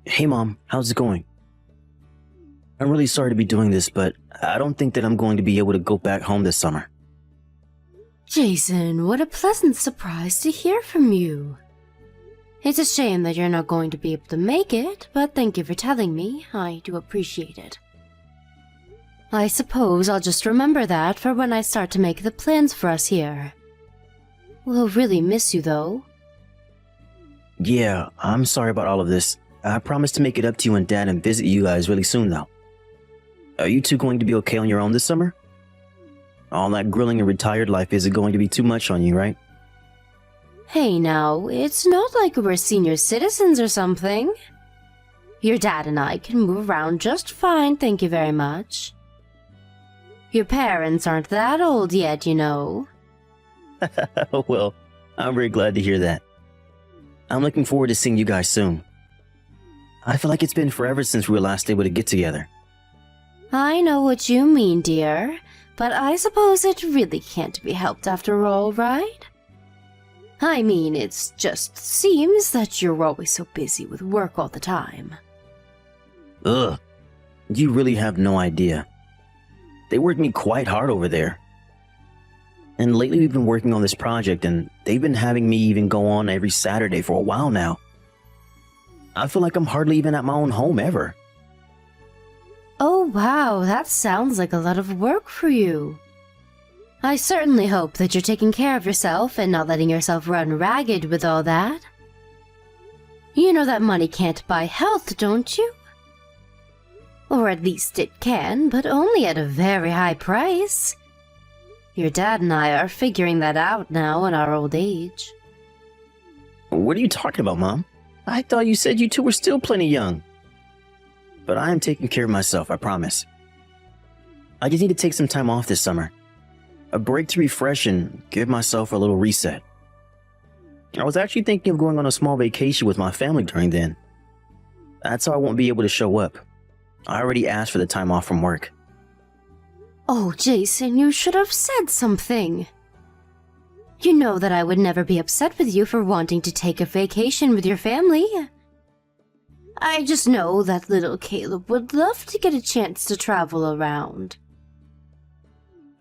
Hey Mom, how's it going? I'm really sorry to be doing this, but I don't think that I'm going to be able to go back home this summer. Jason, what a pleasant surprise to hear from you. It's a shame that you're not going to be able to make it, but thank you for telling me. I do appreciate it. I suppose I'll just remember that for when I start to make the plans for us here. We'll really miss you, though. Yeah, I'm sorry about all of this. I promise to make it up to you and Dad and visit you guys really soon, though. Are you two going to be okay on your own this summer? All that grilling and retired life isn't going to be too much on you, right? Hey now, it's not like we're senior citizens or something. Your dad and I can move around just fine, thank you very much. Your parents aren't that old yet, you know. Well, I'm very glad to hear that. I'm looking forward to seeing you guys soon. I feel like it's been forever since we were last able to get together. I know what you mean, dear, but I suppose it really can't be helped after all, right? I mean, it just seems that you're always so busy with work all the time. Ugh, you really have no idea. They work me quite hard over there. And lately we've been working on this project and they've been having me even go on every Saturday for a while now. I feel like I'm hardly even at my own home ever. Oh wow, that sounds like a lot of work for you. I certainly hope that you're taking care of yourself and not letting yourself run ragged with all that. You know that money can't buy health, don't you? Or at least it can, but only at a very high price. Your dad and I are figuring that out now in our old age. What are you talking about, Mom? I thought you said you two were still plenty young. But I am taking care of myself, I promise. I just need to take some time off this summer. A break to refresh and give myself a little reset. I was actually thinking of going on a small vacation with my family during then. That's how I won't be able to show up. I already asked for the time off from work. Oh, Jason, you should have said something. You know that I would never be upset with you for wanting to take a vacation with your family. I just know that little Caleb would love to get a chance to travel around.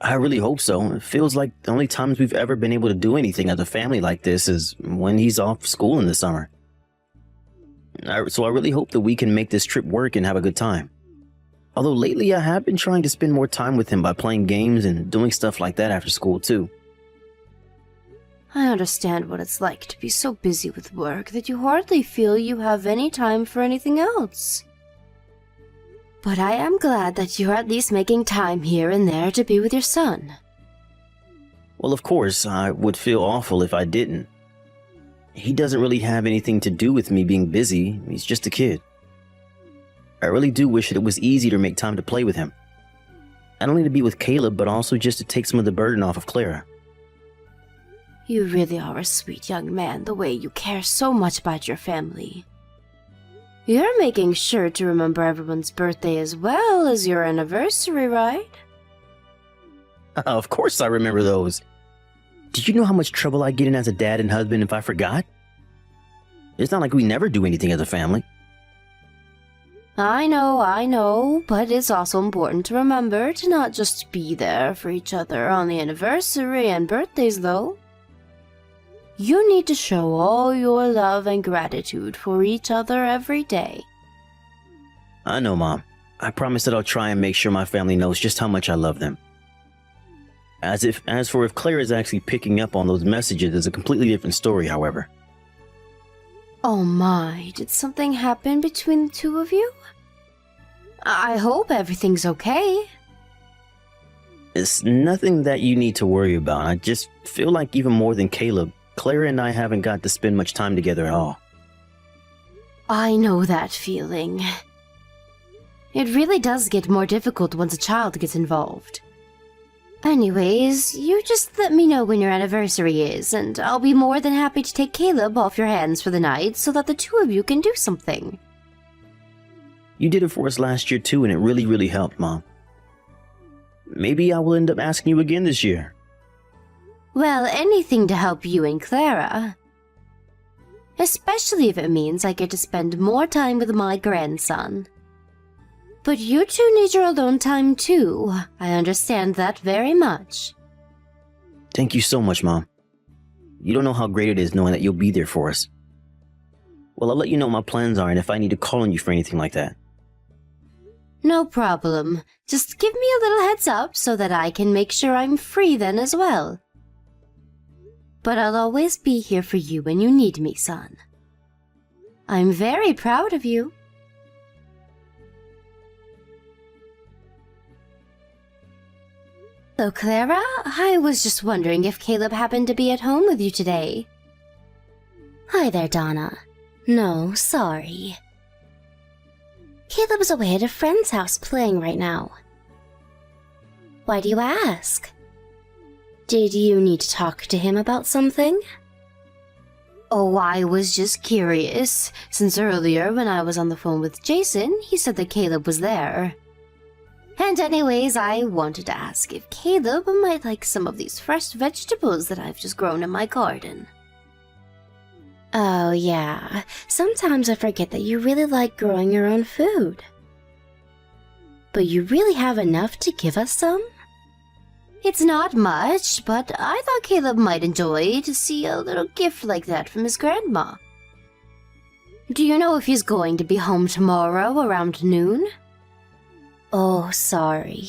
I really hope so. It feels like the only times we've ever been able to do anything as a family like this is when he's off school in the summer. So I really hope that we can make this trip work and have a good time. Although lately I have been trying to spend more time with him by playing games and doing stuff like that after school too. I understand what it's like to be so busy with work that you hardly feel you have any time for anything else. But I am glad that you're at least making time here and there to be with your son. Well, of course, I would feel awful if I didn't. He doesn't really have anything to do with me being busy. He's just a kid. I really do wish that it was easier to make time to play with him. Not only to be with Caleb, but also just to take some of the burden off of Clara. You really are a sweet young man, the way you care so much about your family. You're making sure to remember everyone's birthday as well as your anniversary, right? Of course I remember those. Did you know how much trouble I get in as a dad and husband if I forgot? It's not like we never do anything as a family. I know, but it's also important to remember to not just be there for each other on the anniversary and birthdays, though. You need to show all your love and gratitude for each other every day. I know, Mom. I promise that I'll try and make sure my family knows just how much I love them. As for if Claire is actually picking up on those messages is a completely different story, however. Oh my, did something happen between the two of you? I hope everything's okay. It's nothing that you need to worry about. I just feel like even more than Caleb, Clara and I haven't got to spend much time together at all. I know that feeling. It really does get more difficult once a child gets involved. Anyways, you just let me know when your anniversary is, and I'll be more than happy to take Caleb off your hands for the night so that the two of you can do something. You did it for us last year too, and it really, really helped, Mom. Maybe I will end up asking you again this year. Well, anything to help you and Clara. especially if it means I get to spend more time with my grandson. But you two need your alone time too. I understand that very much. Thank you so much, Mom. You don't know how great it is knowing that you'll be there for us. Well, I'll let you know what my plans are and if I need to call on you for anything like that. No problem. Just give me a little heads up so that I can make sure I'm free then as well. But I'll always be here for you when you need me, son. I'm very proud of you. So, Clara, I was just wondering if Caleb happened to be at home with you today. Hi there, Donna. No, sorry. Caleb's away at a friend's house playing right now. Why do you ask? Did you need to talk to him about something? Oh, I was just curious, since earlier when I was on the phone with Jason, he said that Caleb was there. And anyways, I wanted to ask if Caleb might like some of these fresh vegetables that I've just grown in my garden. Oh yeah, sometimes I forget that you really like growing your own food. But you really have enough to give us some? It's not much, but I thought Caleb might enjoy to see a little gift like that from his grandma. Do you know if he's going to be home tomorrow around noon? Oh, sorry.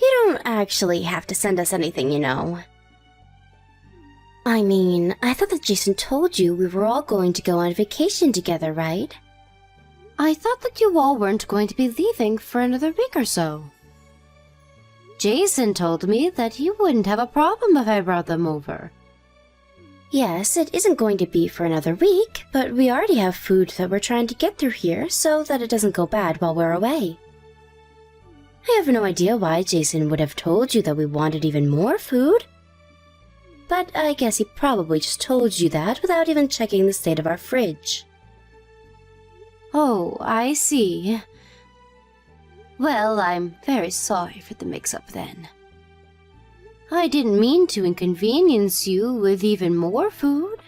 You don't actually have to send us anything, you know. I mean, I thought that Jason told you we were all going to go on vacation together, right? I thought that you all weren't going to be leaving for another week or so. Jason told me that he wouldn't have a problem if I brought them over. Yes, it isn't going to be for another week, but we already have food that we're trying to get through here so that it doesn't go bad while we're away. I have no idea why Jason would have told you that we wanted even more food. But I guess he probably just told you that without even checking the state of our fridge. Oh, I see. Well, I'm very sorry for the mix-up then. I didn't mean to inconvenience you with even more food.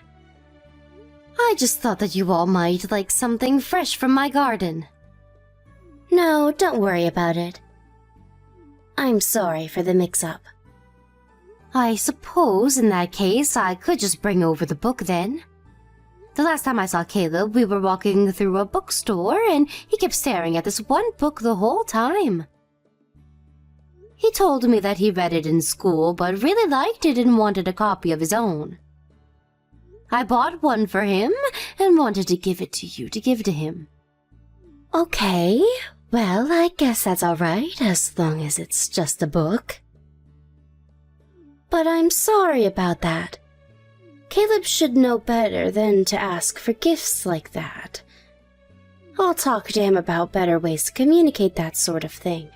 I just thought that you all might like something fresh from my garden. No, don't worry about it. I'm sorry for the mix-up. I suppose in that case I could just bring over the book then. The last time I saw Caleb, we were walking through a bookstore and he kept staring at this one book the whole time. He told me that he read it in school but really liked it and wanted a copy of his own. I bought one for him and wanted to give it to you to give to him. Okay, well, I guess that's alright as long as it's just a book. But I'm sorry about that. Caleb should know better than to ask for gifts like that. I'll talk to him about better ways to communicate that sort of thing.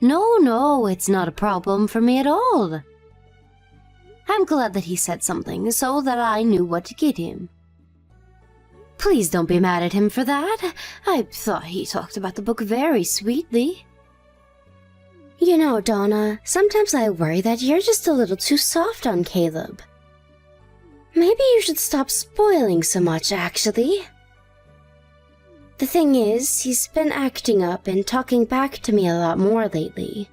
No, it's not a problem for me at all. I'm glad that he said something so that I knew what to get him. Please don't be mad at him for that. I thought he talked about the book very sweetly. You know, Donna, sometimes I worry that you're just a little too soft on Caleb. Maybe you should stop spoiling so much, actually. The thing is, he's been acting up and talking back to me a lot more lately.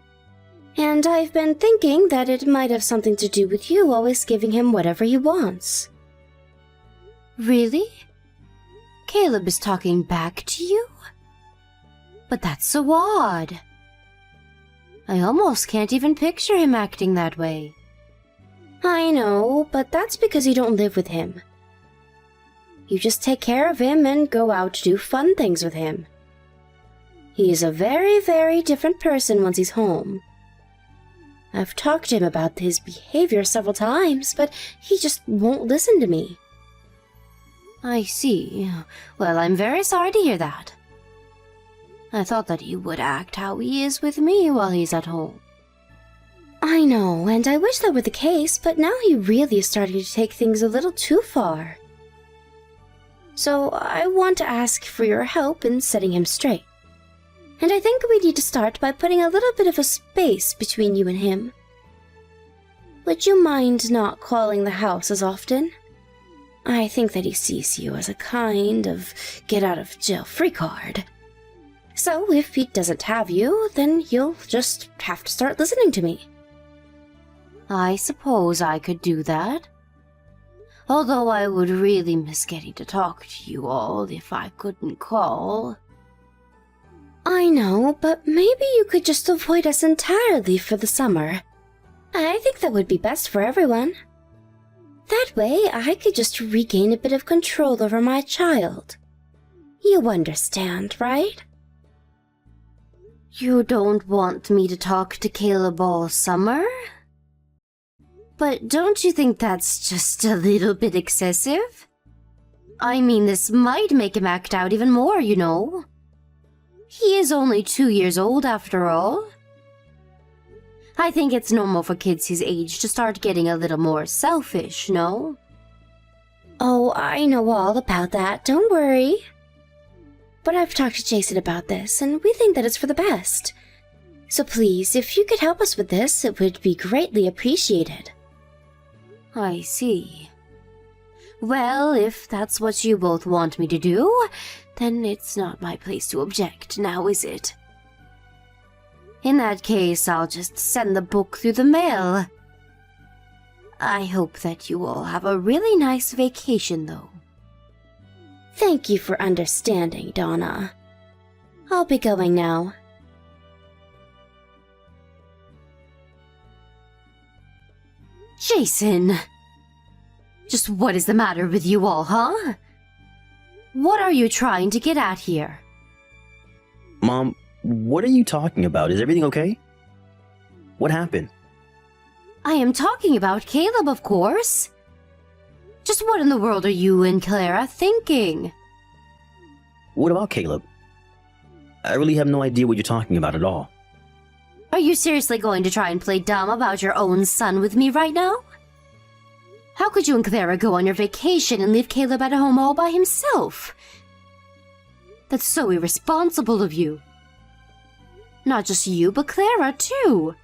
And I've been thinking that it might have something to do with you always giving him whatever he wants. Really? Caleb is talking back to you? But that's so odd. I almost can't even picture him acting that way. I know, but that's because you don't live with him. You just take care of him and go out to do fun things with him. He is a very, very different person once he's home. I've talked to him about his behavior several times, but he just won't listen to me. I see. Well, I'm very sorry to hear that. I thought that he would act how he is with me while he's at home. I know, and I wish that were the case, but now he really is starting to take things a little too far. So I want to ask for your help in setting him straight. And I think we need to start by putting a little bit of a space between you and him. Would you mind not calling the house as often? I think that he sees you as a kind of get-out-of-jail-free card. So if he doesn't have you, then you'll just have to start listening to me. I suppose I could do that. Although I would really miss getting to talk to you all if I couldn't call. I know, but maybe you could just avoid us entirely for the summer. I think that would be best for everyone. That way, I could just regain a bit of control over my child. You understand, right? You don't want me to talk to Caleb all summer? But don't you think that's just a little bit excessive? I mean, this might make him act out even more, you know. He is only 2 years old after all. I think it's normal for kids his age to start getting a little more selfish, no? Oh, I know all about that, don't worry. But I've talked to Jason about this, and we think that it's for the best. So please, if you could help us with this, it would be greatly appreciated. I see. Well, if that's what you both want me to do, then it's not my place to object, now is it? In that case, I'll just send the book through the mail. I hope that you all have a really nice vacation, though. Thank you for understanding, Donna. I'll be going now. Jason! Just what is the matter with you all, huh? What are you trying to get at here? Mom, what are you talking about? Is everything okay? What happened? I am talking about Caleb, of course. Just what in the world are you and Clara thinking? What about Caleb? I really have no idea what you're talking about at all. Are you seriously going to try and play dumb about your own son with me right now? How could you and Clara go on your vacation and leave Caleb at home all by himself? That's so irresponsible of you. Not just you, but Clara, too.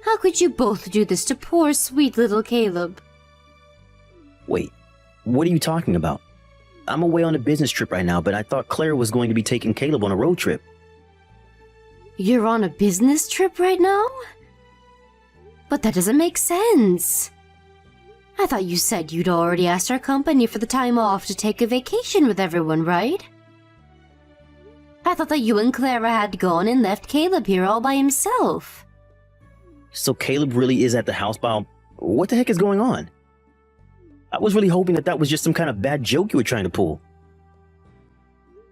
How could you both do this to poor, sweet little Caleb? Wait, what are you talking about? I'm away on a business trip right now, but I thought Clara was going to be taking Caleb on a road trip. You're on a business trip right now? But that doesn't make sense. I thought you said you'd already asked our company for the time off to take a vacation with everyone, right? I thought that you and Clara had gone and left Caleb here all by himself. So Caleb really is at the house by... What the heck is going on? I was really hoping that that was just some kind of bad joke you were trying to pull.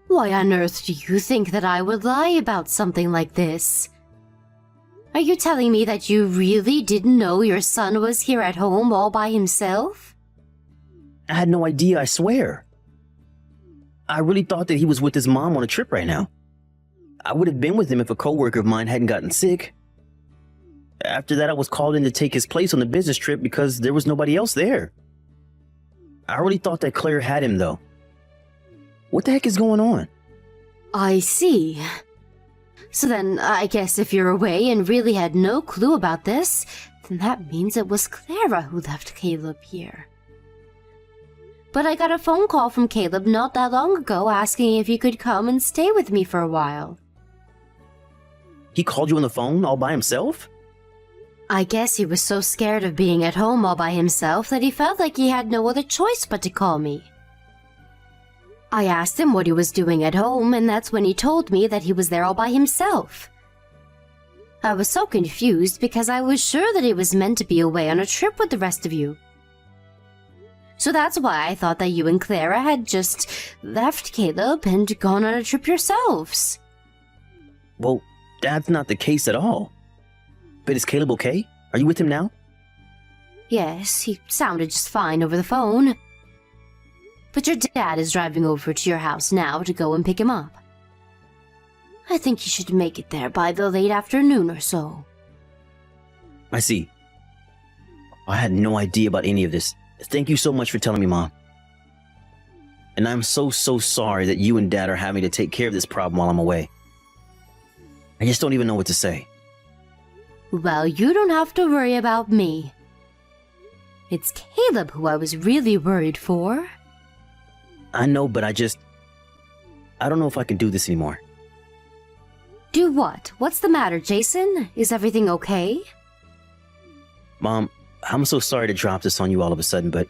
Why on earth do you think that I would lie about something like this? Are you telling me that you really didn't know your son was here at home all by himself? I had no idea, I swear. I really thought that he was with his mom on a trip right now. I would have been with him if a coworker of mine hadn't gotten sick. After that, I was called in to take his place on the business trip because there was nobody else there. I really thought that Claire had him, though. What the heck is going on? I see. So then, I guess if you're away and really had no clue about this, then that means it was Clara who left Caleb here. But I got a phone call from Caleb not that long ago asking if he could come and stay with me for a while. He called you on the phone all by himself? I guess he was so scared of being at home all by himself that he felt like he had no other choice but to call me. I asked him what he was doing at home, and that's when he told me that he was there all by himself. I was so confused because I was sure that he was meant to be away on a trip with the rest of you. So that's why I thought that you and Clara had just left Caleb and gone on a trip yourselves. Well, that's not the case at all. But is Caleb okay? Are you with him now? Yes, he sounded just fine over the phone. But your dad is driving over to your house now to go and pick him up. I think he should make it there by the late afternoon or so. I see. I had no idea about any of this. Thank you so much for telling me, Mom. And I'm so sorry that you and Dad are having to take care of this problem while I'm away. I just don't even know what to say. Well, you don't have to worry about me. It's Caleb who I was really worried for. I know, but I don't know if I can do this anymore. Do what? What's the matter, Jason? Is everything okay? Mom, I'm so sorry to drop this on you all of a sudden, but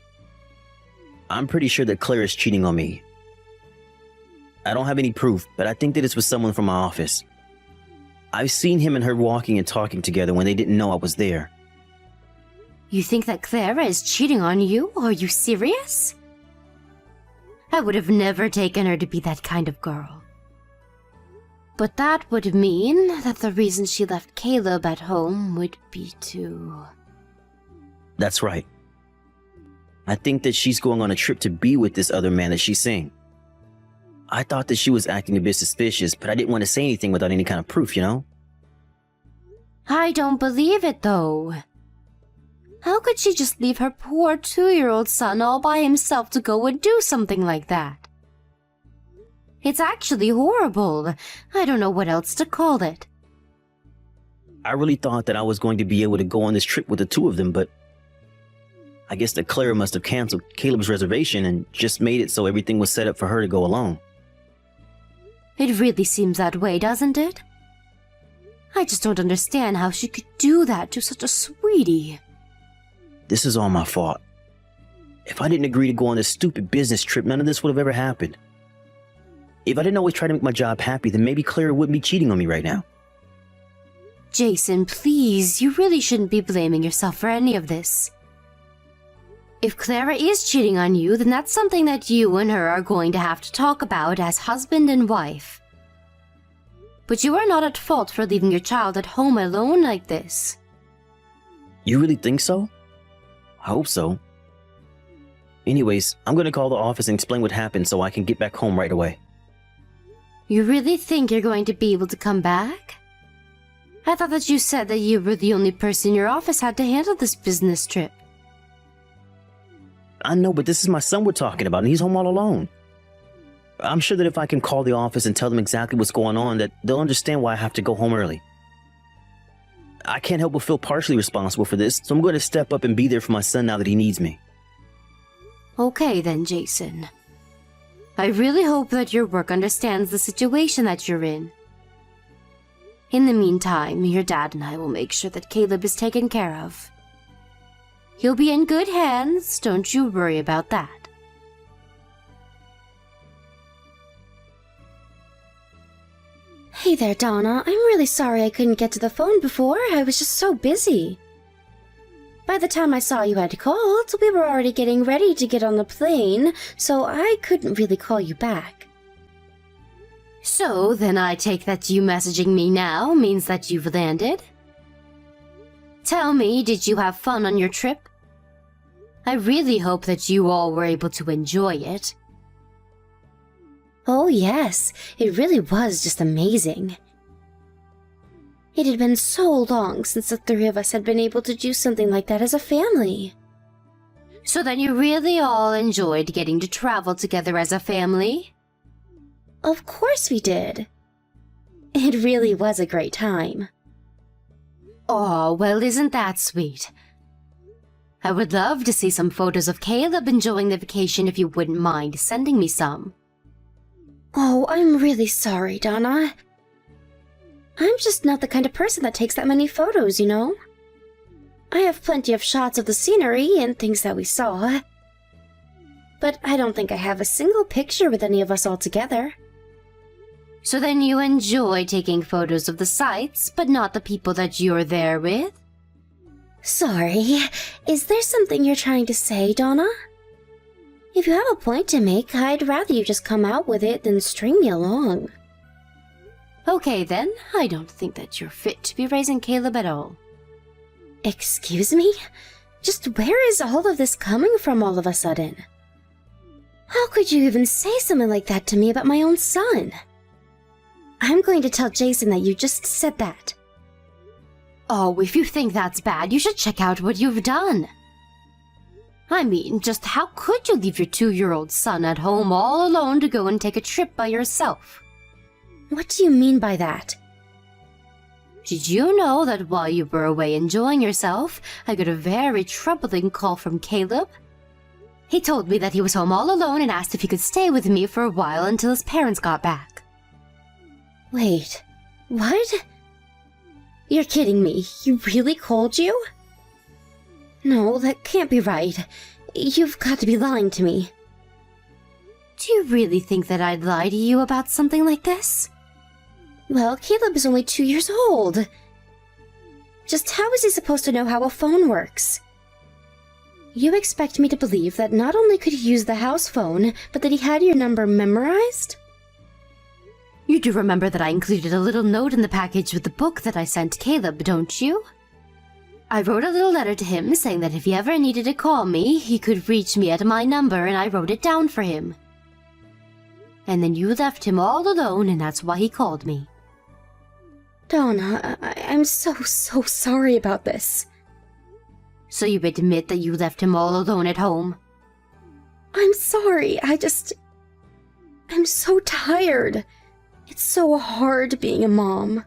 I'm pretty sure that Claire is cheating on me. I don't have any proof, but I think that it's with someone from my office. I've seen him and her walking and talking together when they didn't know I was there. You think that Clara is cheating on you? Are you serious? I would have never taken her to be that kind of girl. But that would mean that the reason she left Caleb at home would be to... That's right. I think that she's going on a trip to be with this other man that she's seeing. I thought that she was acting a bit suspicious, but I didn't want to say anything without any kind of proof, you know? I don't believe it, though. How could she just leave her poor 2-year-old son all by himself to go and do something like that? It's actually horrible. I don't know what else to call it. I really thought that I was going to be able to go on this trip with the two of them, but I guess that Clara must have canceled Caleb's reservation and just made it so everything was set up for her to go alone. It really seems that way, doesn't it? I just don't understand how she could do that to such a sweetie. This is all my fault. If I didn't agree to go on this stupid business trip, none of this would have ever happened. If I didn't always try to make my job happy, then maybe Clara wouldn't be cheating on me right now. Jason, please, you really shouldn't be blaming yourself for any of this. If Clara is cheating on you, then that's something that you and her are going to have to talk about as husband and wife. But you are not at fault for leaving your child at home alone like this. You really think so? I hope so. Anyways, I'm going to call the office and explain what happened so I can get back home right away. You really think you're going to be able to come back? I thought that you said that you were the only person in your office had to handle this business trip. I know, but this is my son we're talking about, and he's home all alone. I'm sure that if I can call the office and tell them exactly what's going on, that they'll understand why I have to go home early. I can't help but feel partially responsible for this, so I'm going to step up and be there for my son now that he needs me. Okay then, Jason. I really hope that your work understands the situation that you're in. In the meantime, your dad and I will make sure that Caleb is taken care of. He'll be in good hands, don't you worry about that. Hey there, Donna. I'm really sorry I couldn't get to the phone before. I was just so busy. By the time I saw you had called, we were already getting ready to get on the plane, so I couldn't really call you back. So, then I take that you messaging me now means that you've landed? Tell me, did you have fun on your trip? I really hope that you all were able to enjoy it. Oh yes, it really was just amazing. It had been so long since the three of us had been able to do something like that as a family. So then you really all enjoyed getting to travel together as a family? Of course we did. It really was a great time. Oh, well, isn't that sweet? I would love to see some photos of Caleb enjoying the vacation if you wouldn't mind sending me some. Oh, I'm really sorry, Donna. I'm just not the kind of person that takes that many photos, you know? I have plenty of shots of the scenery and things that we saw. But I don't think I have a single picture with any of us all together. So then you enjoy taking photos of the sights, but not the people that you're there with? Sorry, is there something you're trying to say, Donna? If you have a point to make, I'd rather you just come out with it than string me along. Okay then, I don't think that you're fit to be raising Caleb at all. Excuse me? Just where is all of this coming from all of a sudden? How could you even say something like that to me about my own son? I'm going to tell Jason that you just said that. Oh, if you think that's bad, you should check out what you've done. I mean, just how could you leave your 2-year-old son at home all alone to go and take a trip by yourself? What do you mean by that? Did you know that while you were away enjoying yourself, I got a very troubling call from Caleb? He told me that he was home all alone and asked if he could stay with me for a while until his parents got back. Wait, what? You're kidding me. He really called you? No, that can't be right. You've got to be lying to me. Do you really think that I'd lie to you about something like this? Well, Caleb is only 2 years old. Just how is he supposed to know how a phone works? You expect me to believe that not only could he use the house phone, but that he had your number memorized? You do remember that I included a little note in the package with the book that I sent Caleb, don't you? I wrote a little letter to him saying that if he ever needed to call me, he could reach me at my number, and I wrote it down for him. And then you left him all alone, and that's why he called me. Donna, I'm so sorry about this. So you admit that you left him all alone at home? I'm sorry, I'm so tired. It's so hard being a mom.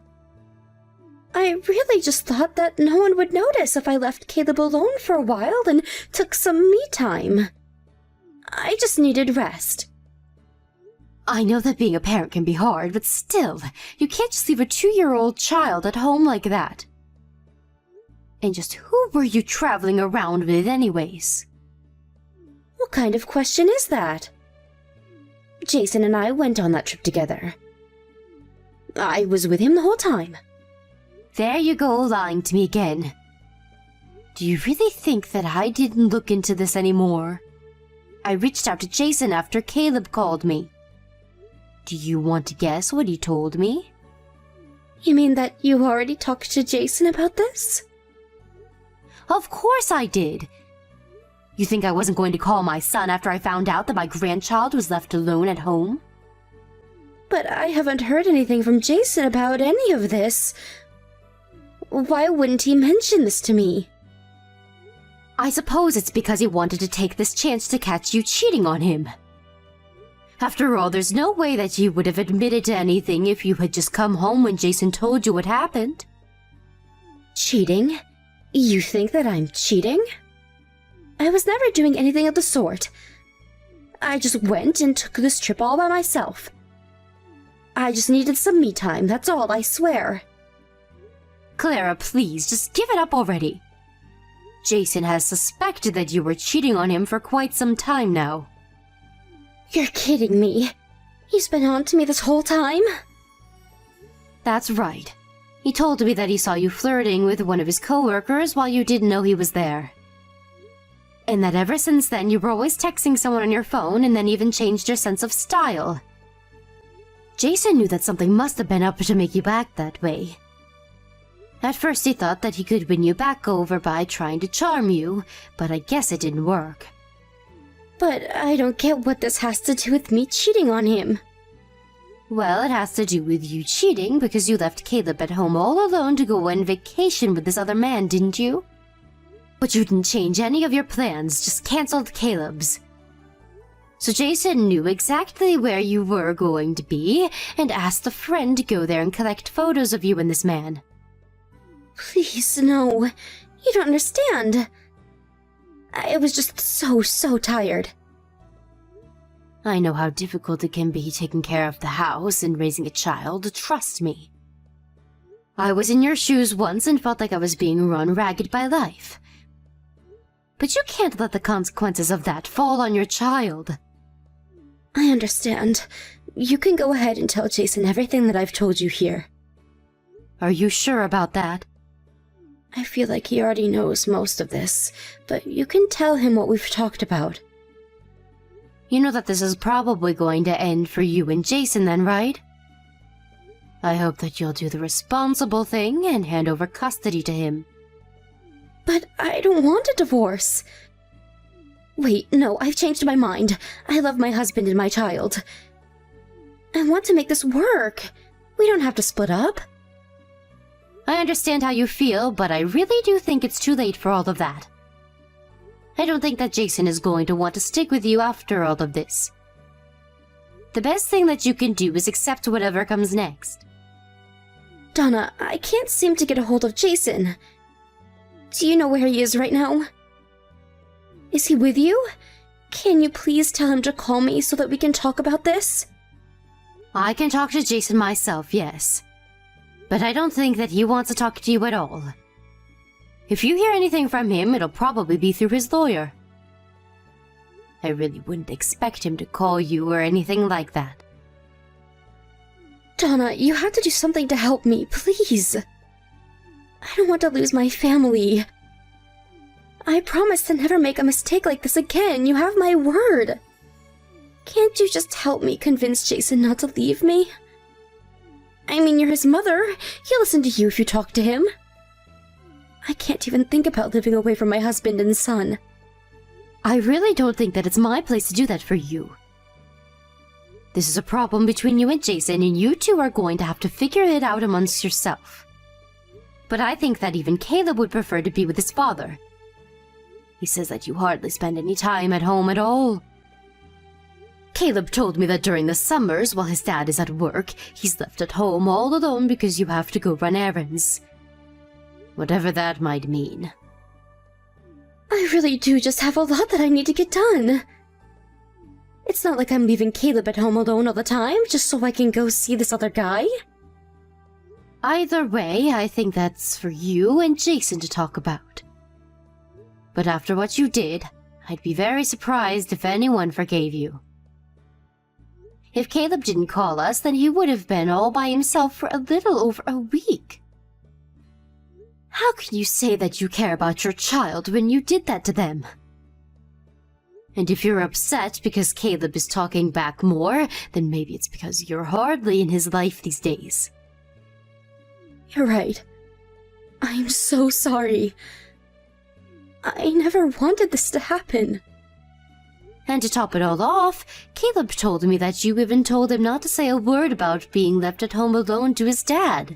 I really just thought that no one would notice if I left Caleb alone for a while and took some me time. I just needed rest. I know that being a parent can be hard, but still, you can't just leave a 2-year-old child at home like that. And just who were you traveling around with anyways? What kind of question is that? Jason and I went on that trip together. I was with him the whole time. There you go, lying to me again. Do you really think that I didn't look into this anymore? I reached out to Jason after Caleb called me. Do you want to guess what he told me? You mean that you already talked to Jason about this? Of course I did. You think I wasn't going to call my son after I found out that my grandchild was left alone at home? But I haven't heard anything from Jason about any of this. Why wouldn't he mention this to me? I suppose it's because he wanted to take this chance to catch you cheating on him. After all, there's no way that you would have admitted to anything if you had just come home when Jason told you what happened. Cheating? You think that I'm cheating? I was never doing anything of the sort. I just went and took this trip all by myself. I just needed some me time, that's all, I swear. Clara, please, just give it up already. Jason has suspected that you were cheating on him for quite some time now. You're kidding me. He's been on to me this whole time? That's right. He told me that he saw you flirting with one of his coworkers while you didn't know he was there. And that ever since then you were always texting someone on your phone and then even changed your sense of style. Jason knew that something must have been up to make you act that way. At first he thought that he could win you back over by trying to charm you, but I guess it didn't work. But I don't get what this has to do with me cheating on him. Well, it has to do with you cheating because you left Caleb at home all alone to go on vacation with this other man, didn't you? But you didn't change any of your plans, just canceled Caleb's. So Jason knew exactly where you were going to be and asked a friend to go there and collect photos of you and this man. Please, no. You don't understand. I was just so tired. I know how difficult it can be taking care of the house and raising a child, trust me. I was in your shoes once and felt like I was being run ragged by life. But you can't let the consequences of that fall on your child. I understand. You can go ahead and tell Jason everything that I've told you here. Are you sure about that? I feel like he already knows most of this, but you can tell him what we've talked about. You know that this is probably going to end for you and Jason then, right? I hope that you'll do the responsible thing and hand over custody to him. But I don't want a divorce. Wait, no, I've changed my mind. I love my husband and my child. I want to make this work. We don't have to split up. I understand how you feel, but I really do think it's too late for all of that. I don't think that Jason is going to want to stick with you after all of this. The best thing that you can do is accept whatever comes next. Donna, I can't seem to get a hold of Jason. Do you know where he is right now? Is he with you? Can you please tell him to call me so that we can talk about this? I can talk to Jason myself, yes. But I don't think that he wants to talk to you at all. If you hear anything from him, it'll probably be through his lawyer. I really wouldn't expect him to call you or anything like that. Donna, you have to do something to help me, please. I don't want to lose my family. I promise to never make a mistake like this again. You have my word. Can't you just help me convince Jason not to leave me? I mean, you're his mother. He'll listen to you if you talk to him. I can't even think about living away from my husband and son. I really don't think that it's my place to do that for you. This is a problem between you and Jason, and you two are going to have to figure it out amongst yourself. But I think that even Caleb would prefer to be with his father. He says that you hardly spend any time at home at all. Caleb told me that during the summers, while his dad is at work, he's left at home all alone because you have to go run errands. Whatever that might mean. I really do just have a lot that I need to get done. It's not like I'm leaving Caleb at home alone all the time, just so I can go see this other guy. Either way, I think that's for you and Jason to talk about. But after what you did, I'd be very surprised if anyone forgave you. If Caleb didn't call us, then he would have been all by himself for a little over a week. How can you say that you care about your child when you did that to them? And if you're upset because Caleb is talking back more, then maybe it's because you're hardly in his life these days. You're right. I'm so sorry. I never wanted this to happen. And to top it all off, Caleb told me that you even told him not to say a word about being left at home alone to his dad.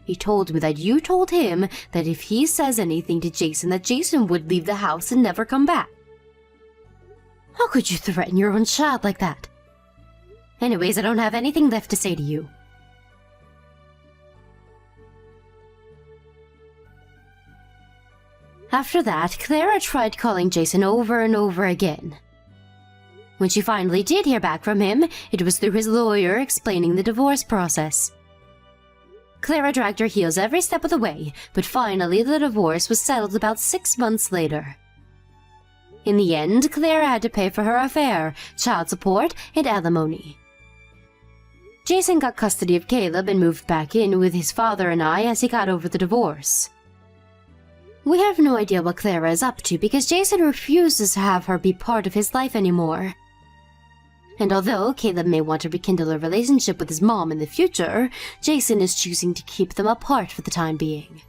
He told me that you told him that if he says anything to Jason, that Jason would leave the house and never come back. How could you threaten your own child like that? Anyways, I don't have anything left to say to you. After that, Clara tried calling Jason over and over again. When she finally did hear back from him, it was through his lawyer explaining the divorce process. Clara dragged her heels every step of the way, but finally the divorce was settled about 6 months later. In the end, Clara had to pay for her affair, child support, and alimony. Jason got custody of Caleb and moved back in with his father and I as he got over the divorce. We have no idea what Clara is up to because Jason refuses to have her be part of his life anymore. And although Caleb may want to rekindle a relationship with his mom in the future, Jason is choosing to keep them apart for the time being.